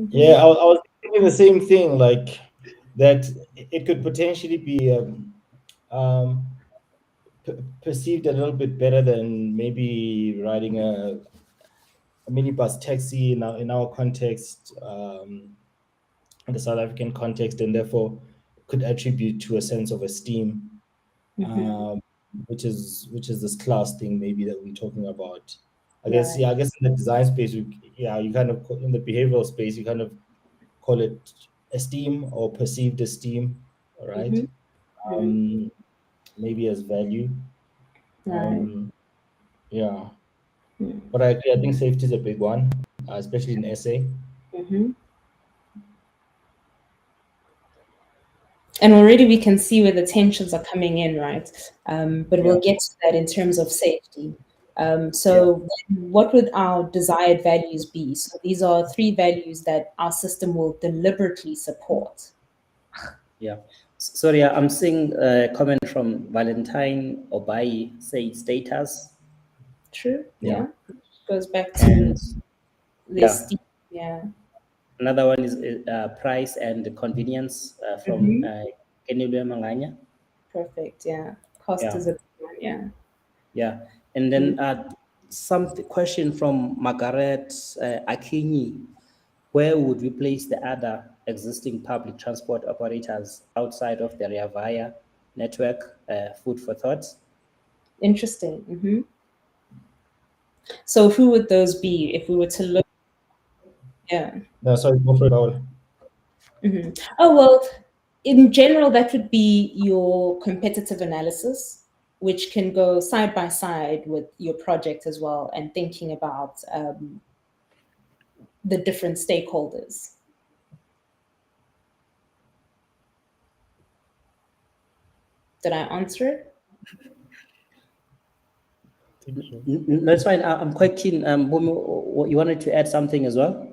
Yeah, I was thinking the same thing, like that it could potentially be perceived a little bit better than maybe riding a minibus taxi in our context, in the South African context, and therefore could attribute to a sense of esteem, which is this class thing maybe that we're talking about. I guess in the design space, you kind of, in the behavioral space, you kind of call it esteem or perceived esteem, all right? Maybe as value. Yeah. But I think safety is a big one, especially in SA. And already we can see where the tensions are coming in, right? But we'll get to that in terms of safety. So what would our desired values be? So these are 3 values that our system will deliberately support. Yeah. Sorry, I'm seeing a comment from Valentine Obai, say status. True. Yeah. Goes back And to this. Yeah. Another one is price and convenience from Kenilwe Manganya. Perfect. Yeah. Cost is a big one. Yeah. Yeah. And then some question from Margaret Akinyi. Where would we place the other existing public transport operators outside of the Rea Vaya network? Food for thought. Interesting. So who would those be if we were to look? Yeah. No, sorry, go for it, Paul. Oh, well, in general, that would be your competitive analysis, which can go side by side with your project as well, and thinking about the different stakeholders. Did I answer it? That's fine. I'm quite keen. Bumi, you wanted to add something as well?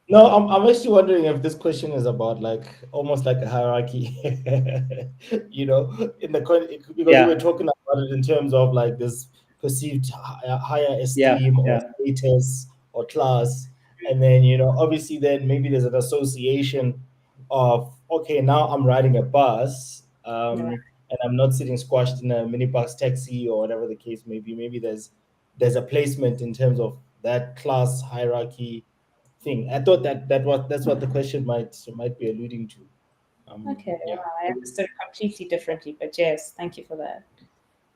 No, I'm actually wondering if this question is about like almost like a hierarchy, in the because we Yeah, were talking about it in terms of like this perceived higher yeah, esteem or yeah, status or class, and then obviously then maybe there's an association of, okay, now I'm riding a bus, Right. and I'm not sitting squashed in a minibus taxi or whatever the case may be. Maybe there's a placement in terms of that class hierarchy thing. I thought that's what the question might be alluding to. Okay, Yeah. wow, I understood it completely differently, but yes, thank you for that.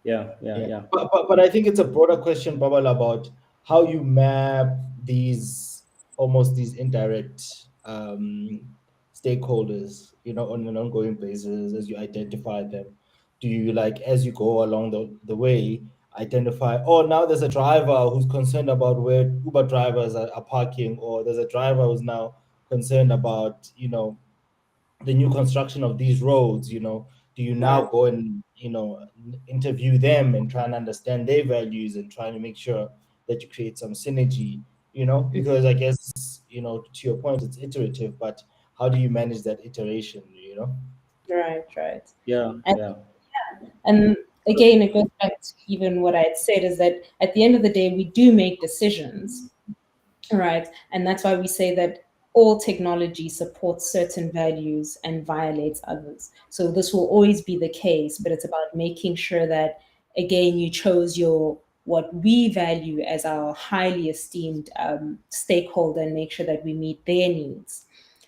yeah, yeah, Yeah, yeah. but I think it's a broader question, Babal, about how you map these almost these indirect stakeholders, on an ongoing basis as you identify them. Do you, like, as you go along the way, identify, oh, now there's a driver who's concerned about where Uber drivers are parking, or there's a driver who's now concerned about, the new construction of these roads. Do you now Right. go and interview them and try and understand their values and trying to make sure that you create some synergy, because I guess, to your point, it's iterative, but how do you manage that iteration? Right, right. Yeah, And yeah, and again, it goes back to even what I had said, is that at the end of the day, we do make decisions, right? And that's why we say that all technology supports certain values and violates others. So this will always be the case, but it's about making sure that, again, you chose your what we value as our highly esteemed stakeholder, and make sure that we meet their needs.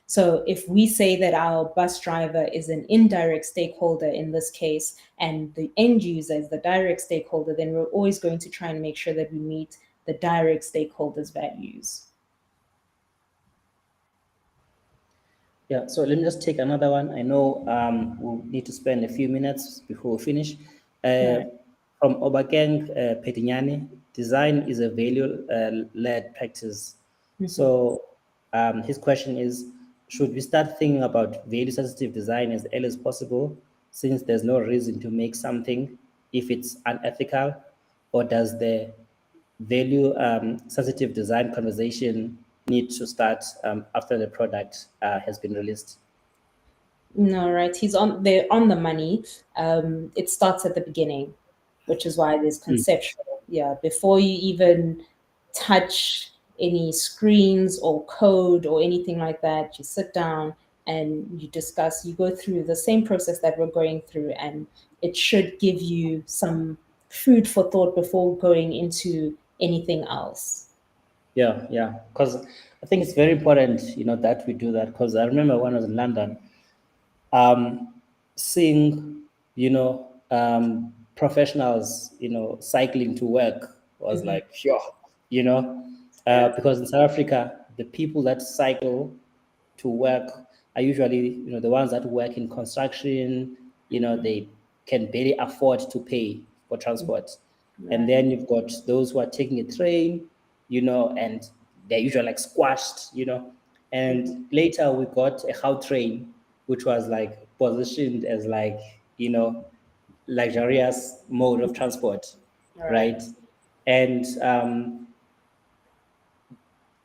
So if we say that our bus driver is an indirect stakeholder in this case, and the end user is the direct stakeholder, then we're always going to try and make sure that we meet the direct stakeholders' values. yeah. So let me just take another one. I know we'll need to spend a few minutes before we finish. Uh, Right. from Obakeng Petinyani, design is a value-led practice. So his question is, should we start thinking about value-sensitive design as early as possible, since there's no reason to make something if it's unethical, or does the value sensitive design conversation need to start after the product has been released? No, right. They're on the money. It starts at the beginning, which is why there's conceptual. Yeah, before you even touch any screens or code or anything like that, you sit down and you discuss, you go through the same process that we're going through, and it should give you some food for thought before going into anything else. Yeah, yeah. Because I think it's very important, that we do that. Because I remember when I was in London, seeing, professionals, cycling to work was like, sure, you know, Yeah. because in South Africa, the people that cycle to work are usually, the ones that work in construction, they can barely afford to pay for transport. And Right. then you've got those who are taking a train, and they're usually like squashed. And later we got a how train, which was like positioned as like, luxurious mode of transport, Right. right? And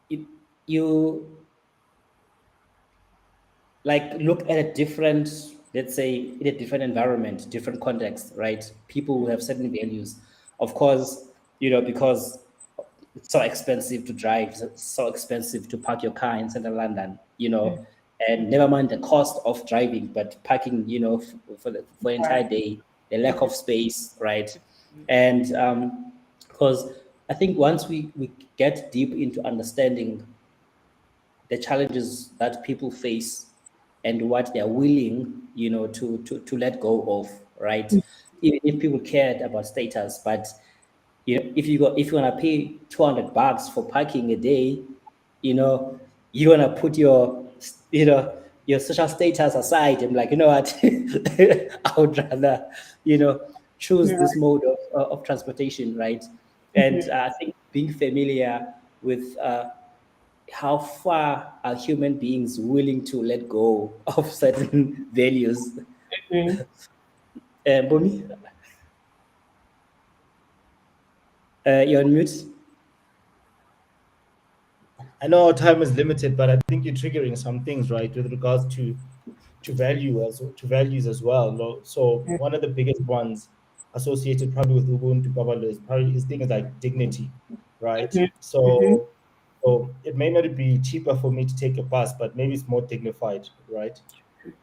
it, you like look at a different, let's say, in a different environment, different context, right? People who have certain values, of course, because it's so expensive to drive, it's so expensive to park your car in central London, and never mind the cost of driving, but parking, for the entire Right. day, the lack of space, right? And because I think once we get deep into understanding the challenges that people face and what they're willing, to let go of, right? Even if people cared about status, but if you want to pay $200 for parking a day, you want to put your, your social status aside, I'm like, you know what, I would rather, choose this mode of transportation, right? And I think being familiar with how far are human beings willing to let go of certain values. Bomi, you're on mute. I know our time is limited, but I think you're triggering some things, right, with regards to values as well. So one of the biggest ones associated probably with Ubuntu Paballo is things like dignity, right? So it may not be cheaper for me to take a bus, but maybe it's more dignified, right?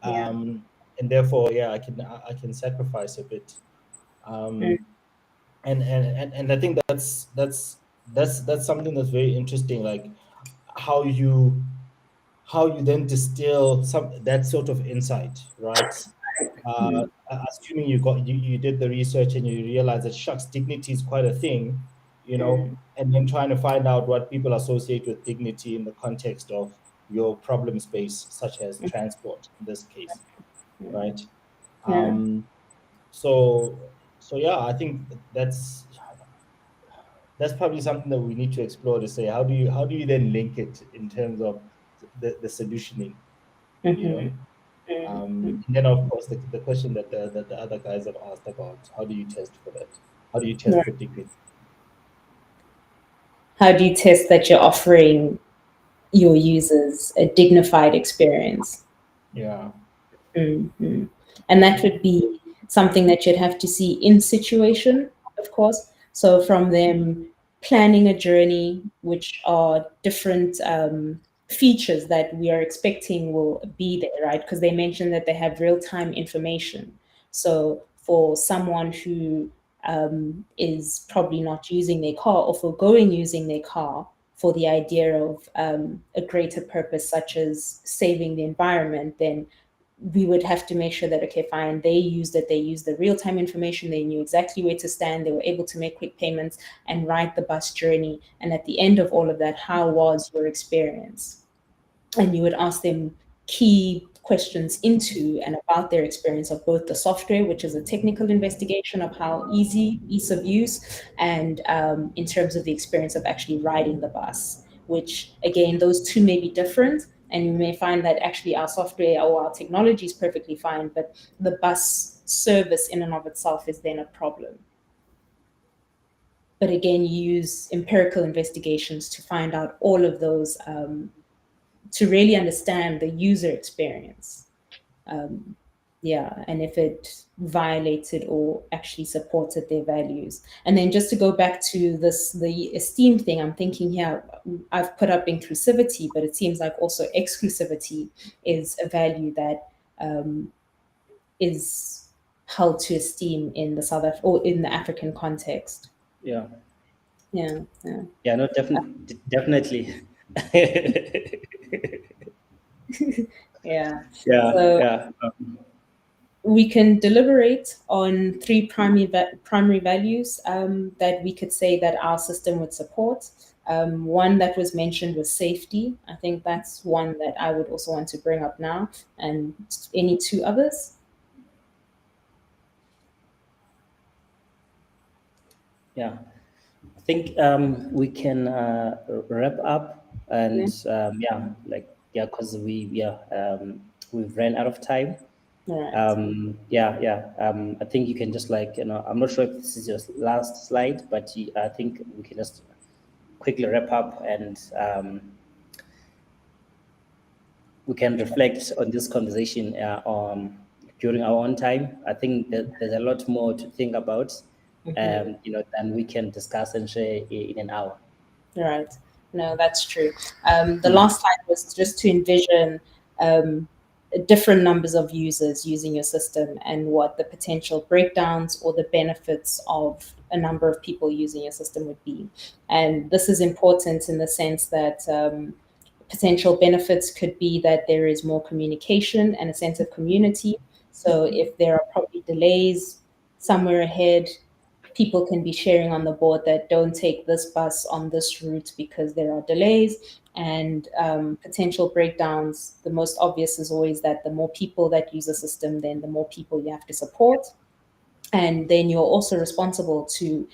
Yeah. And therefore, yeah, I can sacrifice a bit. Um, and I think that's something that's very interesting, like how you how you then distill some that sort of insight, right? Assuming you did the research and you realize that shucks, dignity is quite a thing, and then trying to find out what people associate with dignity in the context of your problem space, such as transport in this case, right? Yeah. So yeah, I think that's probably something that we need to explore, to say how do you then link it in terms of the solutioning, you know and then of course the question that the other guys have asked about, how do you test for that, how do you test Right. for dignity? How do you test that you're offering your users a dignified experience? Yeah. Mm-hmm. And that would be something that you'd have to see in situation, of course. So from them planning a journey, which are different features that we are expecting will be there, right? Because they mentioned that they have real-time information. So for someone who is probably not using their car or forgoing using their car for the idea of a greater purpose, such as saving the environment, then we would have to make sure that, okay, fine, they used the real-time information, they knew exactly where to stand, they were able to make quick payments and ride the bus journey. And at the end of all of that, how was your experience? And you would ask them key questions into and about their experience of both the software, which is a technical investigation of how ease of use, and in terms of the experience of actually riding the bus, which again, those two may be different. And you may find that actually our software or our technology is perfectly fine, but the bus service in and of itself is then a problem. But again, you use empirical investigations to find out all of those, to really understand the user experience. And if it violated or actually supported their values. And then just to go back to the esteem thing, I'm thinking here, I've put up inclusivity, but it seems like also exclusivity is a value that is held to esteem in the or in the African context. Yeah. Yeah. Yeah, no, definitely. Yeah. Yeah, So yeah. we can deliberate on three primary values that we could say that our system would support. One that was mentioned was safety. I think that's one that I would also want to bring up now. And any two others? Yeah. I think we can wrap up, and because we've ran out of time. All right. I think you can just I'm not sure if this is your last slide, but I think we can just quickly wrap up, and we can reflect on this conversation during our own time. I think that there's a lot more to think about, than we can discuss and share in an hour. Right. No, that's true. The last slide was just to envision different numbers of users using your system and what the potential breakdowns or the benefits of a number of people using your system would be. And this is important in the sense that potential benefits could be that there is more communication and a sense of community. So if there are probably delays somewhere ahead, people can be sharing on the board that don't take this bus on this route because there are delays. and potential breakdowns. The most obvious is always that the more people that use a system, then the more people you have to support. And then you're also responsible to,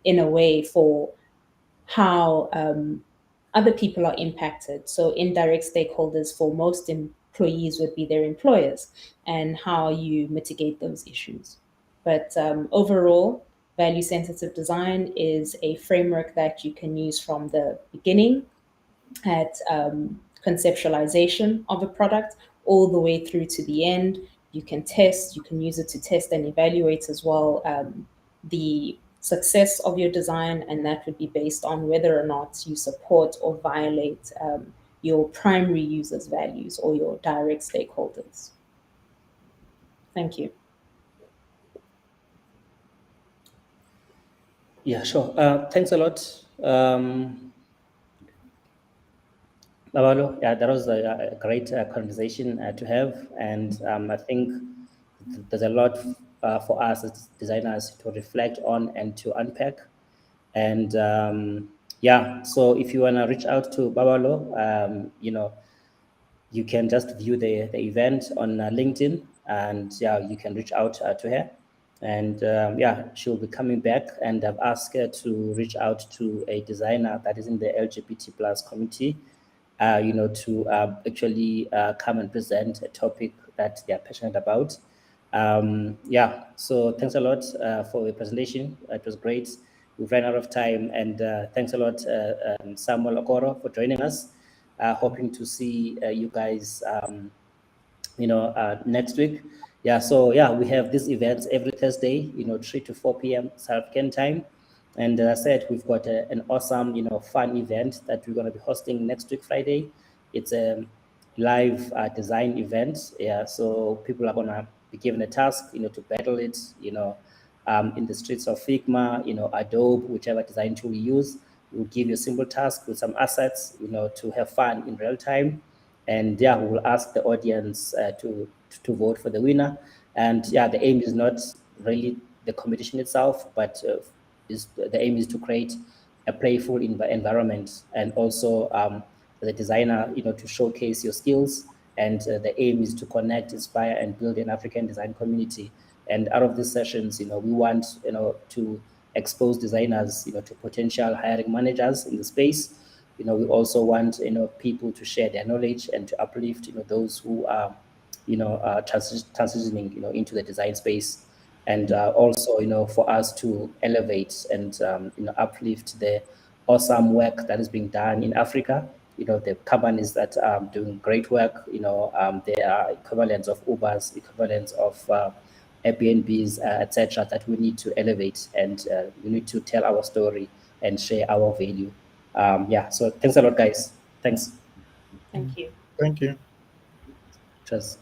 in a way, for how other people are impacted. So indirect stakeholders for most employees would be their employers, and how you mitigate those issues. But overall, value sensitive design is a framework that you can use from the beginning at conceptualization of a product all the way through to the end. You can test, you can use it to test and evaluate as well the success of your design, and that would be based on whether or not you support or violate your primary users' values or your direct stakeholders. Thank you. Yeah, sure. Thanks a lot. Paballo, yeah, that was a great conversation to have, and I think there's a lot for us as designers to reflect on and to unpack. And yeah, so if you wanna reach out to Paballo, you can just view the event on LinkedIn, and yeah, you can reach out to her. And yeah, she'll be coming back, and I've asked her to reach out to a designer that is in the LGBT plus community, to actually come and present a topic that they are passionate about. Yeah, so thanks a lot for your presentation. It was great. We've ran out of time, and thanks a lot, Samuel Okoro, for joining us. Hoping to see you guys, next week. Yeah, so yeah, we have these events every Thursday, 3 to 4 p.m. South African time. And as I said, we've got an awesome, fun event that we're going to be hosting next week, Friday. It's a live design event. Yeah, so people are going to be given a task, to battle it, in the streets of Figma, Adobe, whichever design tool you use. We'll give you a simple task with some assets, to have fun in real time. And yeah, we will ask the audience to vote for the winner. And yeah, the aim is not really the competition itself, but the aim is to create a playful environment, and also the designer, to showcase your skills. And the aim is to connect, inspire, and build an African design community. And out of these sessions, we want, to expose designers, to potential hiring managers in the space. We also want, people to share their knowledge and to uplift, those who are, transitioning, into the design space. And also, for us to elevate and, uplift the awesome work that is being done in Africa. The companies that are doing great work, they are equivalents of Ubers, equivalents of Airbnbs, etc., that we need to elevate, and we need to tell our story and share our value. Yeah, so thanks a lot, guys. Thanks. Thank you. Thank you. Cheers.